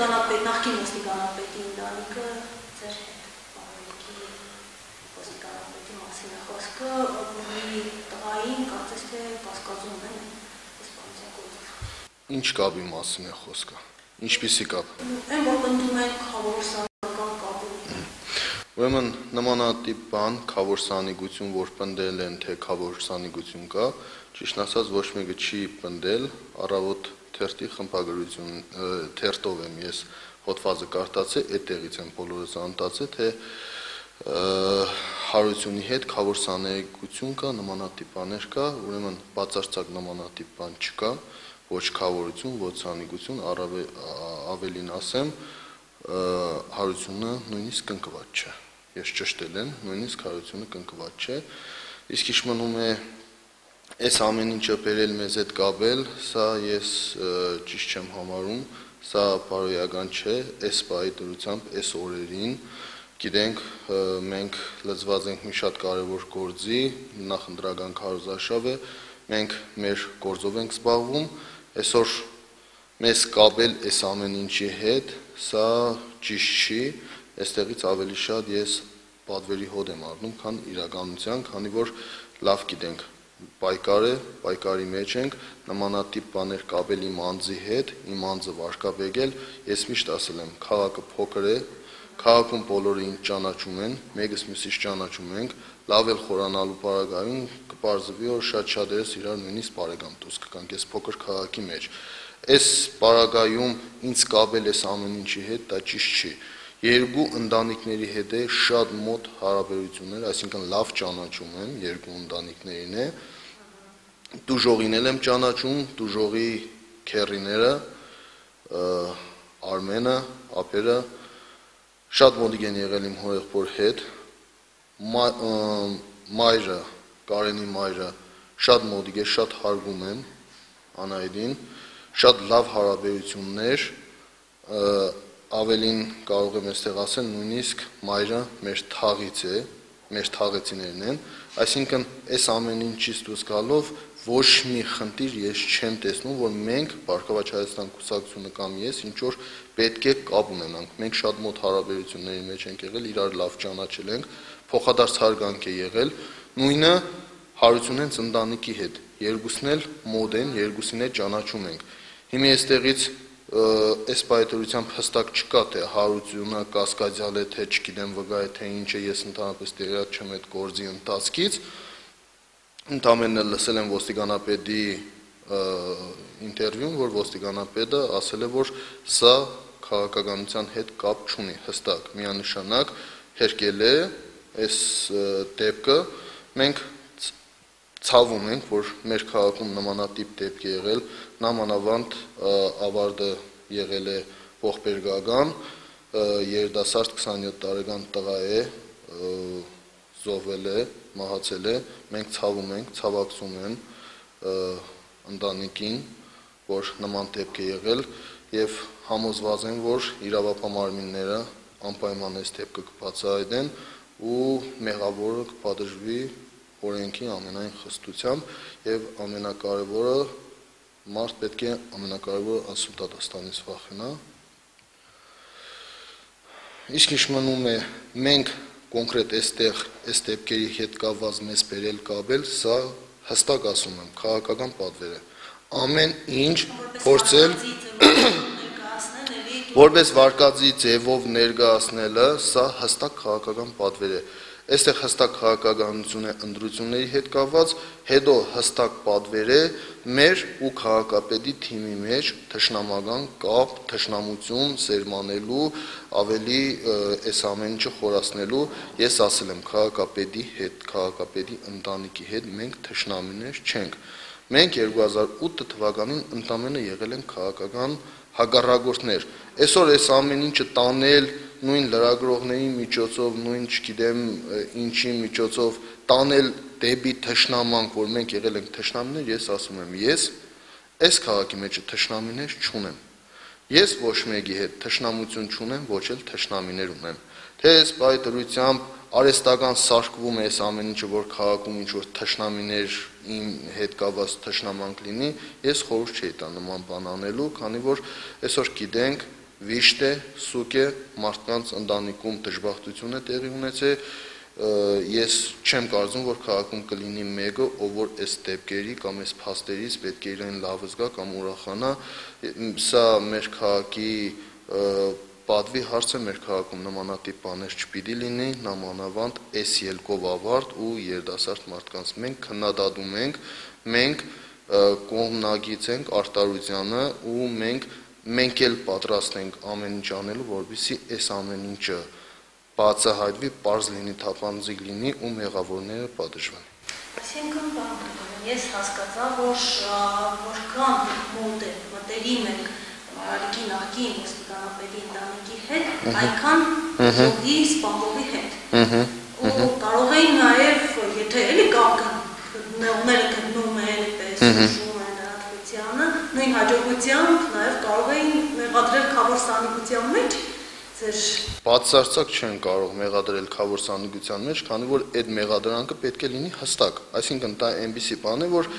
նախկին ոստիկանապետի ընտանիքը ձեր հետ պարոնիկի ոստիկանապետի մասին է խոսքը, մի տղային կարծես թե կասկածում են սպանության գործով։ Ինչ կապի մասին է խոսքը։ Ինչպիսի կապ։ Այն որ պնդում են խավորսանական կապ։ Ուրեմն նմանատիպ բան, խավորսանիգություն, որ պնդել են, թե խավորսանիգություն կա, ճիշտ ասած ոչ մեկը չի պնդել, առավոտ թերթի խմբագրություն թերթով եմ ես հոդվածը կարդացել, այդտեղից եմ բոլորս անտացել, թե Հարությունի հետ խավորսանիգություն կա, նմանատիպ բաներ կա, ուրեմն բացարձակ նմանատիպ բան չկա, ոչ խավորություն, ոչ սանիգություն, ավելին ասեմ, Հարությունը նույնիսկ կնկված չէ։ Ես ճշտել եմ, նույնիսկ Հարությունը կնկված չէ։ Իսկ ինչ մնում է այս ամեն ինչը բերել մեզ հետ կապել, սա ես ճիշտ չեմ համարում, սա բարոյական չէ, այս պահի դրությամբ, այս օրերին, գիտենք, մենք լծված ենք մի շատ կարևոր գործի, նախընտրական քարոզարշավ է, մենք մեր գործով ենք զբաղվում, այսօր մեզ կապել այս ամեն ինչի հետ, սա ճիշտ չի, այստեղից ավելի շատ ես պատվերի հոտ եմ առնում, քան իրականության, քանի որ լավ գիտենք, պայքար է, պայքարի մեջ ենք, նմանատիպ բաներ կապել իմ անձի հետ, իմ անձը վարկաբեկել, ես միշտ ասել եմ, քաղաքը փոքր է, քաղաքում բոլորը ինձ ճանաչում են, մեկս մյուսից ճանաչում ենք, լավ էլ խորանալու պարագայում կպարզվի, որ շատ-շատերս իրար նույնիսկ բարեկամ դուրս կգանք այս փոքր քաղաքի մեջ։ Այս պարագայում ինձ կապել այս ամեն ինչի հետ, դա ճիշտ չի։ Երկու ընտանիքների հետ է շատ մոտ հարաբերություններ, այսինքն լավ ճանաչում եմ երկու ընտանիքներին է։ Դուժողին եմ ճանաչում, դուժողի քեռիները, Արմենը, ափերը շատ մոտիկ են եղել իմ հորեղբոր հետ, մայրը, Կարենի մայրը շատ մոտիկ է, շատ հարգում եմ Անահիտին, շատ լավ հարաբերություններ, ավելին կարող եմ այստեղ ասել, նույնիսկ մայրը մեր թաղից է, մեր թաղեցիներն են, այսինքն այս ամեն ինչից դուրս գալով ոչ մի խնդիր ես չեմ տեսնում, որ մենք Բարգավաճ Հայաստան կուսակցությունը կամ ես ինչ որ պետք է կապ ունենանք։ Մենք շատ մոտ հարաբերությունների մեջ ենք եղել, իրար լավ ճանաչել ենք, փոխադարձ հարգանք է եղել, նույնը Հարությունն են ընտանիքի հետ, երկուսն էլ մոտ են, երկուսին էլ ճանաչում ենք։ Հիմա այստեղից այս պայթորությամբ հստակ չկա, թե Հարությունը կասկածյալ է, թե չգիտեմ վգա է, թե ինչ է, ես ընդհանրապես տեղյակ չեմ այդ գործի ընթացքից, ընդամենը լսել եմ ոստիկանապետի ինտերվյուն, որ ոստիկանապետը ասել է, որ սա քաղաքականության հետ կապ չունի, հստակ, միանշանակ հերկել է այս դեպքը, մենք ցավում ենք, որ մեր քաղաքում նմանատիպ դեպք է եղել, նամանավանդ ավարտը եղել է ողբերգական, երիտասարդ 27 տարեկան տղա է, զոհվել է, մահացել է, մենք ցավում ենք, ցավակցում եմ ընտանիքին, որ նման դեպք է եղել եւ համոզված եմ, որ իրավապահ անպայման այս դեպքը կբացահայտեն ու մեղավորը կպատժվի օրենքի ամենայն խստությամբ եւ ամենակարևորը մարդ պետք է ամենակարևորը Աստծո դատաստանից վախենա։ Իսկ ինչ մնում է մենք կոնկրետ այստեղ այս դեպքերի հետ կապված մեզ բերել կապել, սա հստակ ասում եմ, քաղաքական պատվեր է։ Ամեն ինչ փորձել որպես վարկածի ձևով ներկայացնելը, սա հստակ քաղաքական պատվեր է։ Այստեղ հստակ քաղաքականություն է ընտրությունների հետ կապված, հետո հստակ պատվեր է մեր ու քաղաքապետի թիմի մեջ թշնամական կապ, թշնամություն սերմանելու, ավելի այս ամեն ինչը խորացնելու, ես ասել եմ քաղաքապետի հետ, քաղաքապետի ընտանիքի հետ մենք թշնամիներ չենք։ Մենք 2008 թվականին ընդամենը եղել ենք քաղաքական հակառակորդներ։ Այսօր այս ամեն ինչը տանել նույն լրագրողների միջոցով, նույն չգիտեմ ինչի միջոցով տանել դեպի թշնամանք, որ մենք եղել ենք թշնամիներ, ես ասում եմ, ես այս քաղաքի մեջ թշնամիներ չունեմ։ Ես ոչ մեկի հետ թշնամություն չունեմ, ոչ էլ թշնամիներ ունեմ։ Թե այս պայթրությամբ արհեստական սարքվում է այս ամեն ինչը, որ քաղաքում ինչ որ թշնամիներ իմ հետ կապված թշնամանք լինի, ես խորհուրդ չէի տա նման բան անելու, քանի որ այսօր գիտենք վիշտ է, սուկ է, մարդկանց ընտանիքում դժբախտություն է տեղի ունեցել, ես չեմ կարծում, որ քաղաքում կլինի մեկը, ով որ այս դեպքերի կամ այս փաստերից պետք է իրեն լավ զգա կամ ուրախանա, սա մեր քաղաքի պատվի հարց է, մեր քաղաքում նմանատիպ բաներ չպիտի լինի, նամանավանդ այս ելքով ավարտ ու երիտասարդ մարդկանց։ Մենք քննադատում ենք, մենք կողմնագից ենք արտարությանը ու մենք էլ պատրաստ ենք ամեն ինչ անելու, որպեսզի այս ամեն ինչը բացահայտվի, պարզ լինի, թափանցիկ լինի ու մեղավորները պատժվեն։ Այսինքն, ես հասկացա, որ որքան մոտ է մտերիմ ենք Արարիկի նախկին ոստիկանապետի ընտանիքի հետ, այնքան ժողովի սպանողի հետ։ Ու կարող էին նաև, եթե էլի նեղները գտնում են, պես ուշում են լրատվությանը, նույն հաջողությամբ նաև կարող էին մեղադրել քավոր սանիկության մեջ։ Բացարձակ չեն կարող մեղադրել քավոր սանիկության մեջ, քանի որ այդ մեղադրանքը պետք է լինի հստակ։ Այսինքն դա այնպիսի բան է, որ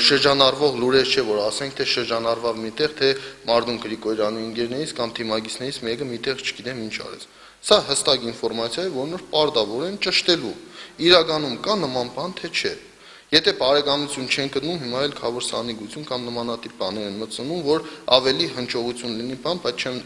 շրջանառվող լուրեր չէ, որ ասենք թե շրջանառվավ միտեղ, թե Մարդուն Գրիգորյանի ընկերներից կամ թիմագիստներից մեկը միտեղ չգիտեմ ինչ արեց։ Սա հստակ ինֆորմացիա է, որն որ պարտավոր են ճշտելու։ Իրականում կա նման բան, թե չէ։ Եթե բարեկամություն չեն գտնում, հիմա էլ քավոր սանիկություն կամ նմանատիպ բաներ են մտցնում, որ ավելի հնչողություն լինի բան, բայց չեն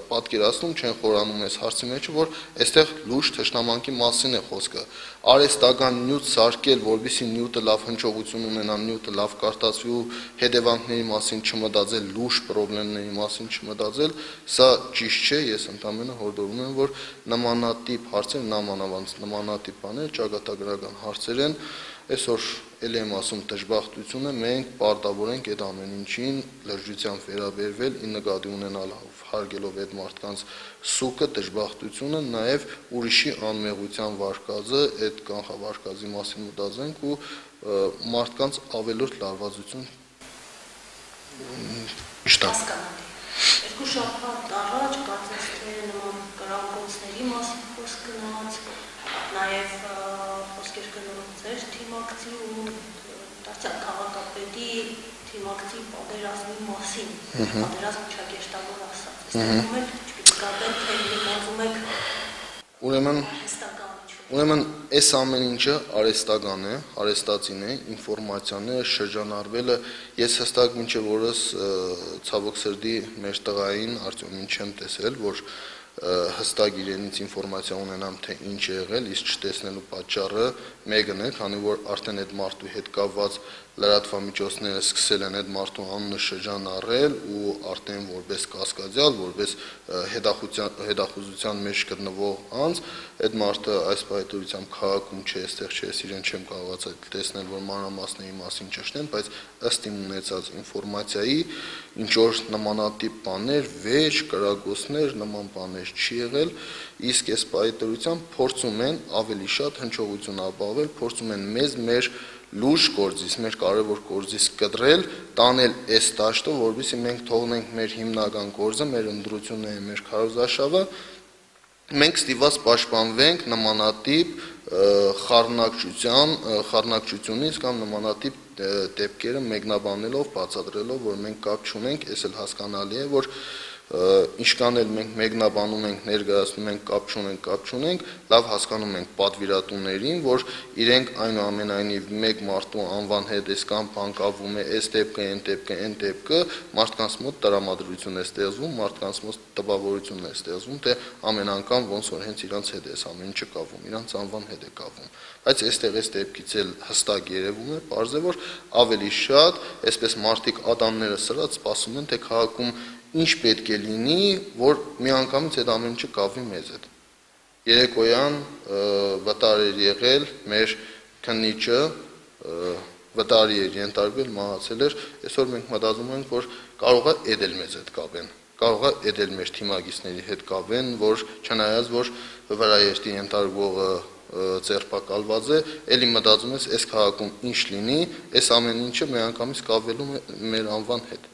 պատկերացնում, չեն խորանում այս հարցի մեջ, որ այստեղ լուրջ թշնամանքի մասին է խոսքը։ Արհեստական նյութ սարքել, որովհետեւ նյութը լավ հնչողություն ունենա, նյութը լավ կարտացվի ու հետևանքների մասին չմտածել, լուրջ խնդիրների մասին չմտածել, սա ճիշտ չէ, ես ընդամենը հորդորում եմ, որ նմանատիպ հարցեր, նմանատիպ բաներ ճակատագրական հարցեր են։ Այսօր էլ եմ ասում դժբախտությունը, մենք պարտավոր ենք այդ ամեն ինչին լրջությամբ վերաբերվել, նկատի ունենալ հարգելով այդ մարդկանց սուկը, դժբախտությունը, նաև ուրիշի անմեղության վարկածը, այդ կանխավարկածի մասին մտածենք ու մարդկանց ավելորդ լարվածություն հասկանալի։ Երկու շաբաթ առաջ կարծես թե նման կրակոցների մասին խոսք գնաց, նաև խոսքեր գնալու ձեր թիմակցի ու դարձյալ քաղաքապետի թիմակցի պատերազմի մասին, պատերազմ չակերտավոր ասած, այստեղ էլ չպիտի կապել, թե մտածում եք Ուրեմն այս ամեն ինչը արհեստական է, արհեստածին է, ինֆորմացիաները շրջանառվելը, ես հստակ մինչև օրս ցավոք սրտի մեր տղային Արտյոմին չեմ տեսել, որ հստակ իրենից ինֆորմացիա ունենամ, թե ինչ է եղել, իսկ չտեսնելու պատճառը մեկն է, քանի որ արդեն այդ մարդու հետ կապված լրատվամիջոցները սկսել են այդ մարդու անունը շրջանառել ու արդեն որպես կասկածյալ, որպես հետախուզության մեջ գտնվող անձ, այդ մարդը այս պայթորությամբ քաղաքում չէ, այստեղ չէ, իրեն չեմ կարողացել տեսնել, որ մանրամասների մասին ճշտեն, բայց ըստ իմ ունեցած ինֆորմացիայի ինչ որ նմանատիպ բաներ, վեճ, կրակոցներ, նման բաներ չի եղել, իսկ այս պայթորությամբ փորձում են ավելի շատ հնչողություն ապահովել, փորձում են մեզ մեր լուրջ գործից, մեր կարևոր գործից կտրել, տանել այս դաշտը, որովհետեւ մենք թողնենք մեր հիմնական գործը, մեր ընտրությունները, մեր քարոզարշավը, մենք ստիպված պաշտպանվենք նմանատիպ խառնակցությունից կամ նմանատիպ դեպքերը մեկնաբանելով, բացատրելով, որ մենք կապ չունենք, այս էլ հասկանալի է, որ ինչքան էլ մենք մեկնաբանում ենք, ներկայացնում ենք, կապ չունենք, լավ հասկանում ենք պատվիրատուներին, որ իրենք այնուամենայնիվ մեկ մարդու անվան հետ այսքան բան կապվում է, այս դեպքը, այն դեպքը, մարդկանց մոտ տրամադրություն է ստեղծվում, մարդկանց մոտ տպավորություն է ստեղծվում, թե ամեն անգամ ոնց որ հենց իրանց հետ է ամեն ինչը կապվում, իրանց անվան հետ է կապվում, բայց այստեղ այս դեպքից էլ հստակ երևում է, պարզ է, որ ավելի շատ, այսպես մարդիկ ադամները սրած սպասում են, թե քաղաքում ինչ պետք է լինի, որ միանգամից այդ ամեն ինչը կապվի մեզ հետ։ Երեկոյան վտար էր եղել, մեր քննիչը վտարի էր ենթարկվել, մահացել էր, այսօր մենք մտածում ենք, որ կարող է էդ էլ մեզ հետ կապեն, կարող է էդ էլ մեր թիմագիստների հետ կապեն, որ չնայած, որ վրաերթի ենթարկվողը ձերբակալված է, էլի մտածում ես, այս քաղաքում ինչ լինի, այս ամեն ինչը միանգամից կապվելու մեր անվան հետ։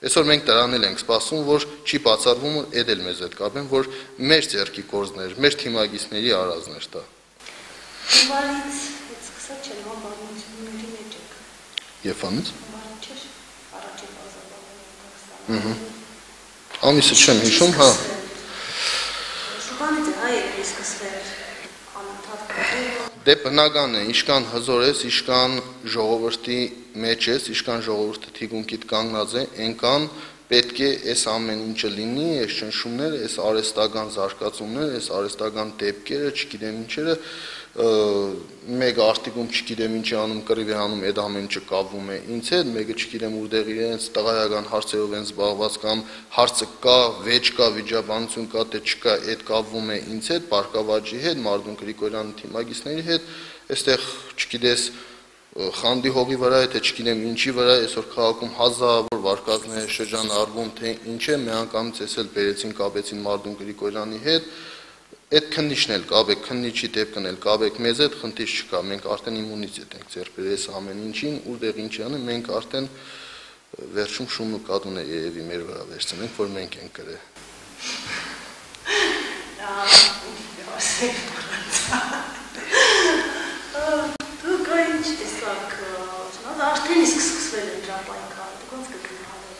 Այսօր մենք դրան էլ ենք սպասում, որ չի բացառվում, որ էդ էլ մեզ հետ կապեն, որ մեր ձեռքի գործներ, մեր թիմագիստների արածներ տա։ Հունվարից սկսած չէ, նման բազմությունների մեջ եք։ Եվանից։ Հունվարից չէր, առաջին բազաբանները Կրկստանում։ ամիսը չեմ հիշում, հա։ Շուտանից է, հա, երևի սկսվել անընդհատ կապը։ Դե բնական է, ինչքան հզոր ես, ինչքան ժողովրդի մեջ ես, ինչքան ժողովուրդը թիկունքիդ կանգնած է, այնքան պետք է այս ամեն ինչը լինի, այս ճնշումները, այս արհեստական զարգացումները, այս արհեստական դեպքերը, չգիտեմ ինչերը, մեկը արտիկում չգիտեմ ինչի անում, կռիվ է անում, այդ ամեն ինչը կապվում է ինձ հետ, մեկը չգիտեմ որտեղ իրենց տղայական հարցերով են զբաղված կամ հարցը կա, վեճ կա, վիճաբանություն կա, թե չկա, այդ կապվում է ինձ հետ, Պարկավաճի հետ, Մարդուն Գրիգորյանի թիմագիստների հետ, այստեղ չգիտես խանդի հողի վրա է, թե չգիտեմ ինչի վրա է, այսօր քաղաքում հազարավոր վարկածներ շրջան արվում, թե ինչ է, մի անգամից էս էլ բերեցին, կապեցին Մարդուն Գրիգորյանի հետ, այդ քննիչն էլ կապեք, քննիչի դեպքն էլ կապեք մեզ հետ, խնդիր չկա, մենք արդեն իմունիտետ ենք ձեռք բերել այս ամեն ինչին, որտեղ ինչ անը, մենք արդեն վերջում շունն ու կատուն է երևի մեր վրա վերցնենք, որ մենք ենք գրել։ Դուք ինչ տեսակ, արդեն իսկ սկսվել են դրա պայքարը, դուք ոնց կգնահատեք։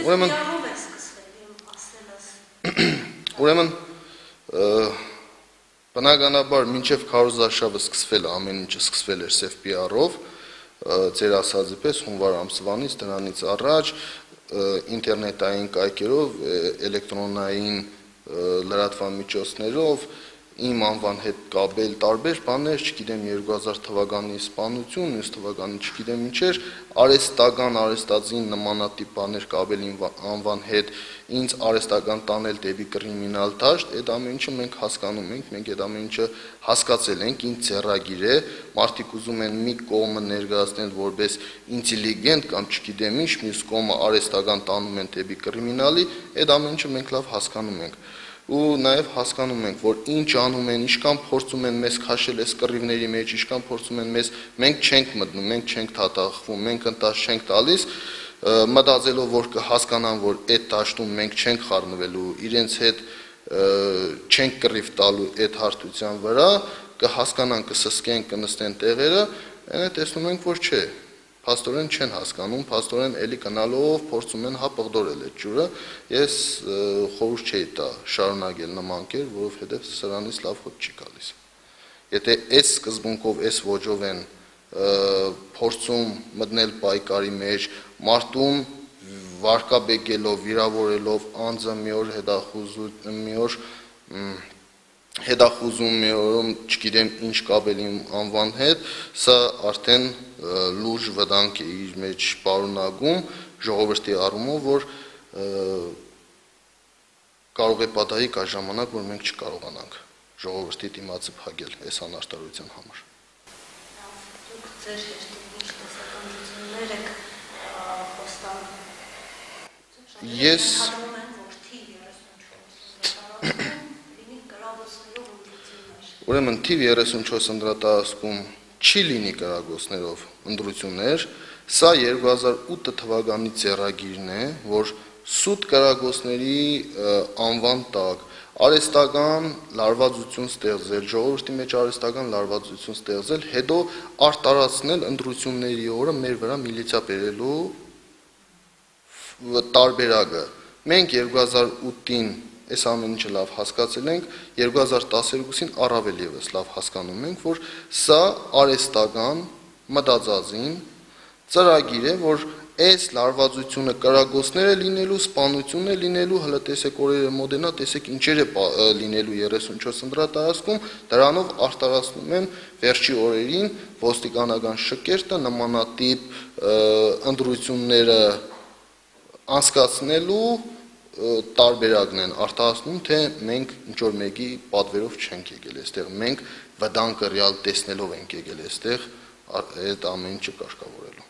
Ուրեմն Երով է սկսվել, իմ ասելս։ Ուրեմն բնականաբար մինչև քարոզարշավը սկսվել ամեն ինչը սկսվել էր սև PR-ով, ձեր ասածի պես հունվար ամսվանից դրանից առաջ ինտերնետային կայքերով, էլեկտրոնային լրատվամիջոցներով իմ անվան հետ կապել տարբեր բաներ, չգիտեմ 2000 թվականի սպանություն, մյուս թվականի չգիտեմ ինչեր, արհեստական, արհեստածին նմանատիպ բաներ կապել իմ անվան հետ, ինձ արհեստական տանել դեպի կրիմինալ դաշտ, այդ ամեն ինչը մենք հասկանում ենք, մենք այդ ամեն ինչը հասկացել ենք, ինձ ձեռագիր է, մարդիկ ուզում են մի կողմը ներկայացնել որպես ինտելիգենտ կամ չգիտեմ ինչ, մյուս կողմը արհեստական տանում են դեպի կրիմինալի, այդ ամեն ինչը մենք լավ հասկանում ենք։ Ու նաև հասկանում ենք, որ ինչ անում են, ինչքան փորձում են մեզ քաշել այս կռիվների մեջ, ինչքան փորձում են մեզ, մենք չենք մտնում, մենք չենք թաթախվում, մենք ընտած չենք տալիս, մտածելով, որ կհասկանան, որ այդ դաշտում մենք չենք խառնվելու, իրենց հետ չենք կռիվ տալու այդ հարթության վրա, կհասկանան, կսսկեն, կնստեն տեղերը, այնա տեսնում ենք, որ չէ։ Փաստորեն չեն հասկանում, փաստորեն էլի գնալով փորձում են հապղդորել այդ ջուրը, ես խորհուրդ չէի տա շարունակել նման կեր, որովհետև սրանից լավ հոտ չի գալիս։ Եթե այս սկզբունքով, այս ոճով են փորձում մտնել պայքարի մեջ, մարդուն վարկաբեկելով, վիրավորելով, անձը մի օր հետախուզում մի օրում չգիտեմ ինչ կապել իմ անվան հետ, սա արդեն լուրջ վտանգ է իր մեջ պարունակում ժողովրդի առումով, որ կարող է պատահի կա ժամանակ, որ մենք չկարողանանք ժողովրդի դիմացը փակել այս անարտարության համար։ Դուք ձեր ինչ տեսականություններ եք խոստանում։ Ես Ուրեմն թիվ 34 ընդրատարածքում չի լինի կրակոցներով ընտրություններ, սա 2008 թվականի ձեռագիրն է, որ սուտ կրակոցների անվան տակ արհեստական լարվածություն ստեղծել, ժողովրդի մեջ արհեստական լարվածություն ստեղծել, հետո արտարացնել ընտրությունների օրը մեր վրա միլիցիա բերելու տարբերակը։ Մենք 2008-ին այս ամեն ինչը լավ հասկացել ենք, 2012-ին առավել ևս լավ հասկանում ենք, որ սա արհեստական մտածածին ծրագիր է, որ այս լարվածությունը կրակոցները լինելու, սպանությունը լինելու, հələ տեսեք օրերը մոդենա, տեսեք ինչեր է լինելու 34 ընդրատարածքում, դրանով արտարացնում են վերջի օրերին ոստիկանական շքերթը նմանատիպ ընտրությունները անցկացնելու տարբերակն են արտահասնում, թե մենք ինչ-որ մեկի պատվերով չենք եկել այստեղ, մենք վտանգը ռեալ տեսնելով ենք եկել այստեղ այդ ամեն ինչը կարգավորելու։